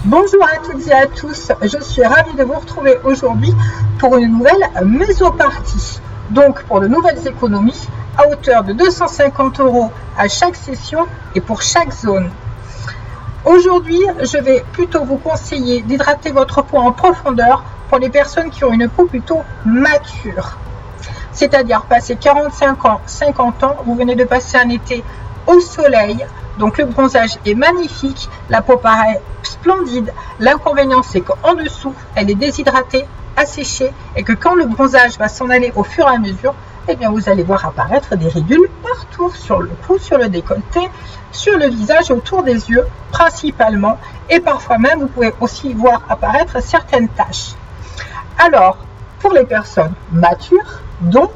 Bonjour à toutes et à tous, je suis ravie de vous retrouver aujourd'hui pour une nouvelle mésopartie. Donc pour de nouvelles économies à hauteur de 250 € à chaque session et pour chaque zone. Aujourd'hui, je vais plutôt vous conseiller d'hydrater votre peau en profondeur pour les personnes qui ont une peau plutôt mature. C'est-à-dire passé 45 ans, 50 ans, vous venez de passer un été au soleil, donc le bronzage est magnifique, la peau paraît splendide. L'inconvénient, c'est qu'en dessous, elle est déshydratée, asséchée, et que quand le bronzage va s'en aller au fur et à mesure, eh bien vous allez voir apparaître des ridules partout, sur le cou, sur le décolleté, sur le visage, autour des yeux principalement, et parfois même vous pouvez aussi voir apparaître certaines taches. Alors, pour les personnes matures, donc,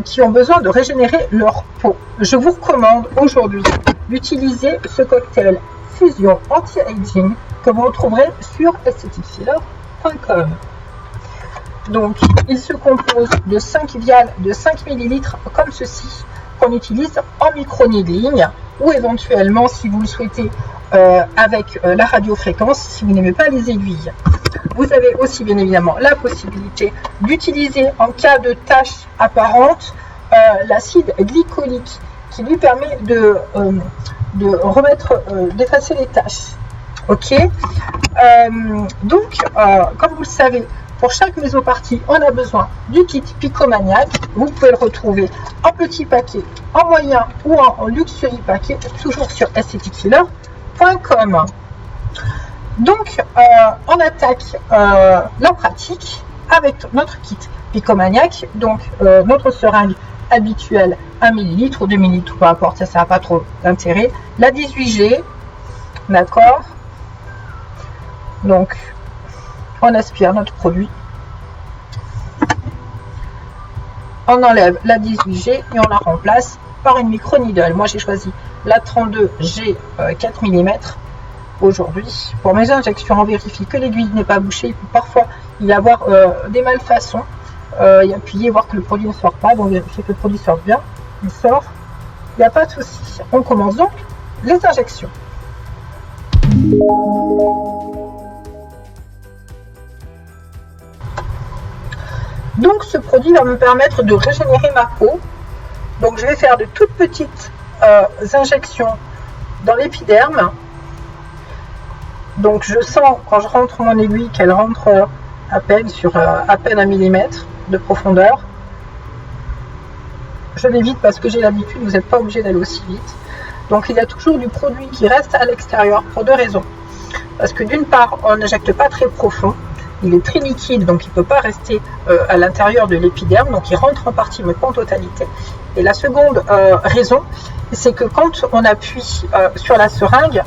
qui ont besoin de régénérer leur peau, je vous recommande aujourd'hui d'utiliser ce cocktail Fusion Anti-Aging que vous retrouverez sur aestheticfiller.com. Donc, il se compose de 5 vials de 5 ml comme ceci, qu'on utilise en micro-needling ou éventuellement, si vous le souhaitez, avec la radiofréquence, si vous n'aimez pas les aiguilles. Vous avez aussi bien évidemment la possibilité d'utiliser en cas de taches apparentes l'acide glycolique qui lui permet d'effacer les taches. Ok. Donc, comme vous le savez, pour chaque mésopartie, on a besoin du kit Picomaniac. Vous pouvez le retrouver en petit paquet, en moyen ou en luxury paquet, toujours sur aestheticfiller.com. Donc, on attaque la pratique avec notre kit Picomaniac, donc notre seringue habituelle 1 ml ou 2 ml, peu importe, ça n'a pas trop d'intérêt. La 18G, d'accord. Donc, on aspire notre produit. On enlève la 18G et on la remplace par une micro-needle. Moi, j'ai choisi la 32G 4 mm. Aujourd'hui, pour mes injections, on vérifie que l'aiguille n'est pas bouchée. Il peut parfois y avoir des malfaçons. Y appuyer, voir que le produit ne sort pas. Donc, vérifier que le produit sort bien. Il sort. Il n'y a pas de souci. On commence donc les injections. Donc, ce produit va me permettre de régénérer ma peau. Donc, je vais faire de toutes petites injections dans l'épiderme. Donc je sens quand je rentre mon aiguille qu'elle rentre à peine sur à peine 1 mm de profondeur. Je l'évite parce que j'ai l'habitude, vous n'êtes pas obligé d'aller aussi vite. Donc il y a toujours du produit qui reste à l'extérieur pour deux raisons. Parce que d'une part, on n'injecte pas très profond, il est très liquide, donc il ne peut pas rester à l'intérieur de l'épiderme, donc il rentre en partie mais pas en totalité. Et la seconde raison, c'est que quand on appuie sur la seringue,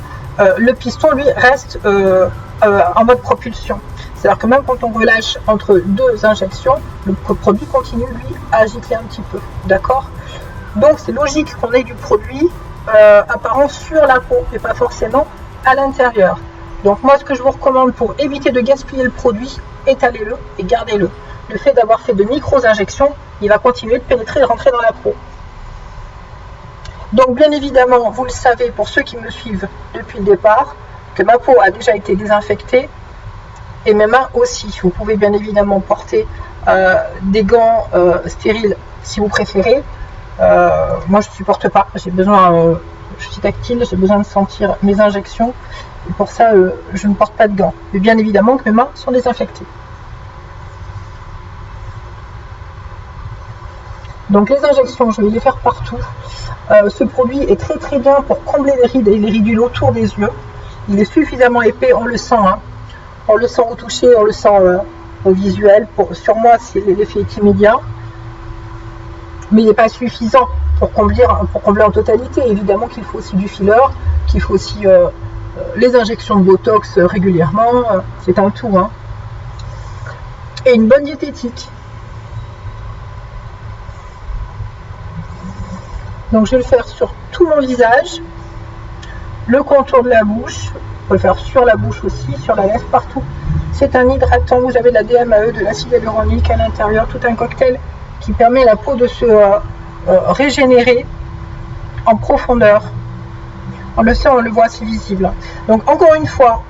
le piston lui reste en mode propulsion. C'est-à-dire que même quand on relâche entre deux injections, le produit continue lui à gicler un petit peu. D'accord? Donc c'est logique qu'on ait du produit apparent sur la peau et pas forcément à l'intérieur. Donc moi ce que je vous recommande pour éviter de gaspiller le produit, étalez-le et gardez-le. Le fait d'avoir fait de micro-injections, il va continuer de pénétrer et de rentrer dans la peau. Donc bien évidemment, vous le savez pour ceux qui me suivent depuis le départ, que ma peau a déjà été désinfectée et mes mains aussi. Vous pouvez bien évidemment porter des gants stériles si vous préférez. Moi je ne supporte pas, j'ai besoin, je suis tactile, j'ai besoin de sentir mes injections et pour ça je ne porte pas de gants. Mais bien évidemment que mes mains sont désinfectées. Donc les injections, je vais les faire partout. Ce produit est très très bien pour combler les rides et les ridules autour des yeux. Il est suffisamment épais, on le sent. Hein. On le sent au toucher, on le sent au visuel. Sur moi, l'effet est immédiat. Mais il n'est pas suffisant pour combler en totalité. Évidemment qu'il faut aussi du filler, qu'il faut aussi les injections de Botox régulièrement. C'est un tout. Hein. Et une bonne diététique. Donc je vais le faire sur tout mon visage, le contour de la bouche, on peut le faire sur la bouche aussi, sur la lèvre, partout. C'est un hydratant, vous avez de la DMAE, de l'acide hyaluronique à l'intérieur, tout un cocktail qui permet à la peau de se régénérer en profondeur. On le sent, on le voit, c'est visible. Donc encore une fois,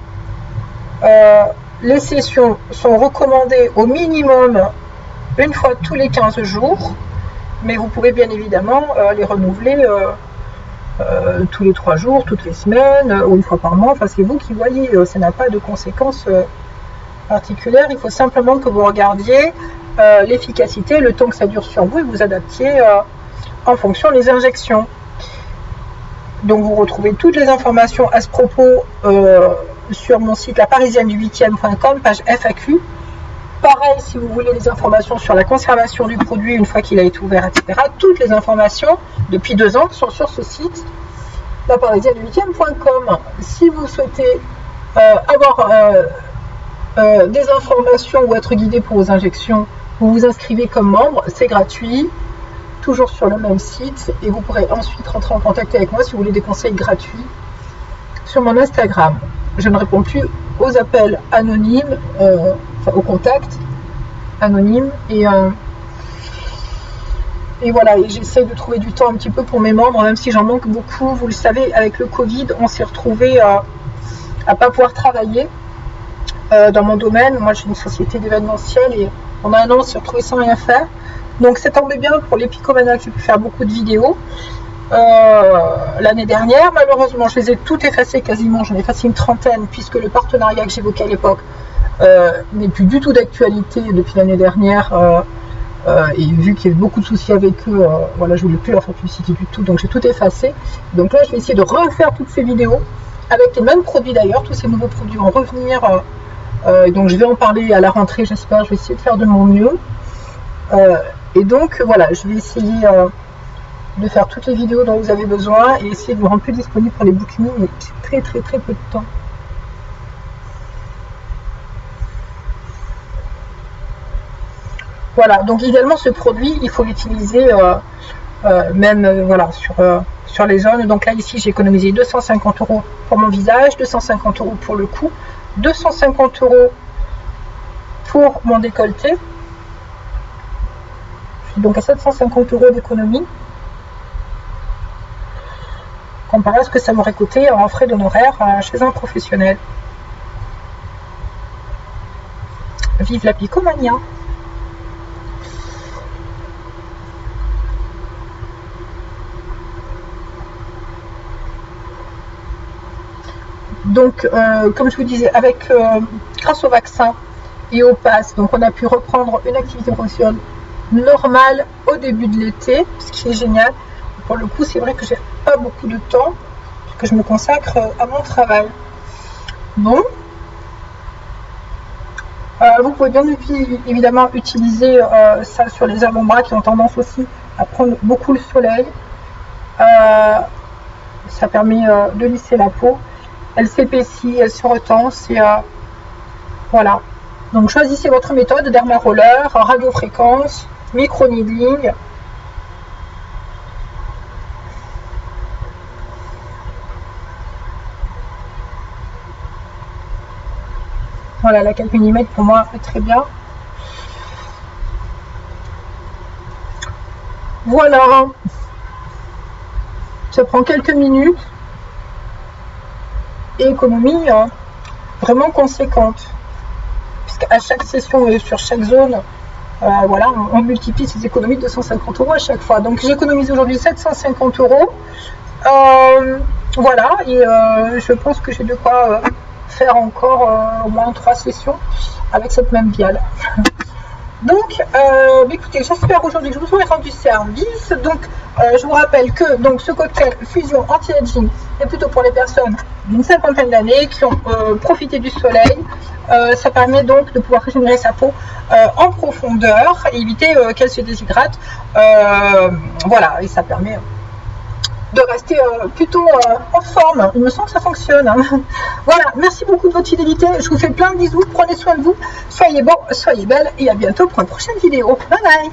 Les sessions sont recommandées au minimum une fois tous les 15 jours, mais vous pouvez bien évidemment les renouveler tous les 3 jours, toutes les semaines, ou une fois par mois. Enfin, c'est vous qui voyez, ça n'a pas de conséquences particulières. Il faut simplement que vous regardiez l'efficacité, le temps que ça dure sur vous, et vous adaptiez en fonction des injections. Donc vous retrouvez toutes les informations à ce propos sur mon site laparisienne-du-8e.com, page FAQ. Pareil, si vous voulez des informations sur la conservation du produit une fois qu'il a été ouvert, etc. Toutes les informations depuis 2 ans sont sur ce site, laparisienne-du-8e.com. Si vous souhaitez avoir des informations ou être guidé pour vos injections, vous vous inscrivez comme membre, c'est gratuit, toujours sur le même site, et vous pourrez ensuite rentrer en contact avec moi si vous voulez des conseils gratuits sur mon Instagram. Je ne réponds plus aux appels anonymes, aux contacts anonymes, et voilà, et j'essaie de trouver du temps un petit peu pour mes membres, même si j'en manque beaucoup. Vous le savez, avec le Covid, on s'est retrouvé à pas pouvoir travailler dans mon domaine. Moi, j'ai une société d'événementiel, et en un an, on s'est retrouvé sans rien faire. Donc ça tombait bien pour les Picomaniacs, j'ai pu faire beaucoup de vidéos l'année dernière. Malheureusement, je les ai toutes effacées quasiment, j'en ai effacé une trentaine, puisque le partenariat que j'évoquais à l'époque n'est plus du tout d'actualité depuis l'année dernière, et vu qu'il y avait beaucoup de soucis avec eux, voilà, je ne voulais plus leur faire publicité du tout, donc j'ai tout effacé. Donc là, je vais essayer de refaire toutes ces vidéos, avec les mêmes produits d'ailleurs. Tous ces nouveaux produits vont revenir, donc je vais en parler à la rentrée, j'espère. Je vais essayer de faire de mon mieux. Et donc voilà, je vais essayer de faire toutes les vidéos dont vous avez besoin et essayer de vous rendre plus disponible pour les bookings, mais c'est très peu de temps. Voilà, donc idéalement ce produit, il faut l'utiliser même voilà, sur les zones. Donc là ici j'ai économisé 250 € pour mon visage, 250 € pour le cou, 250 € pour mon décolleté. Donc à 750 € d'économie, comparé à ce que ça m'aurait coûté en frais d'honoraires chez un professionnel. Vive la Picomania! Donc, comme je vous disais, grâce au vaccin et au pass, donc on a pu reprendre une activité professionnelle normale au début de l'été, ce qui est génial. Pour le coup, c'est vrai que j'ai pas beaucoup de temps, que je me consacre à mon travail. Bon, vous pouvez bien évidemment utiliser ça sur les avant-bras qui ont tendance aussi à prendre beaucoup le soleil. Ça permet de lisser la peau. Elle s'épaissit, elle se retend. Voilà. Donc choisissez votre méthode: derma roller, radiofréquence, micro-needling. Voilà, la 4 mm pour moi est très bien. Voilà. Ça prend quelques minutes. Et économie vraiment conséquente. Puisqu'à chaque session et sur chaque zone, voilà, on multiplie ces économies de 250 € à chaque fois. Donc j'économise aujourd'hui 750 €. Voilà, et je pense que j'ai de quoi faire encore au moins 3 sessions avec cette même viale. Donc, écoutez, j'espère aujourd'hui que je vous aurai rendu service. Donc, je vous rappelle que donc, ce cocktail Fusion Anti-Aging est plutôt pour les personnes d'une 50aine d'années qui ont profité du soleil. Ça permet donc de pouvoir régénérer sa peau en profondeur et éviter qu'elle se déshydrate. Voilà, et ça permet de rester plutôt en forme. Il me semble que ça fonctionne. Hein. Voilà, merci beaucoup de votre fidélité. Je vous fais plein de bisous. Prenez soin de vous. Soyez beaux, soyez belles et à bientôt pour une prochaine vidéo. Bye bye.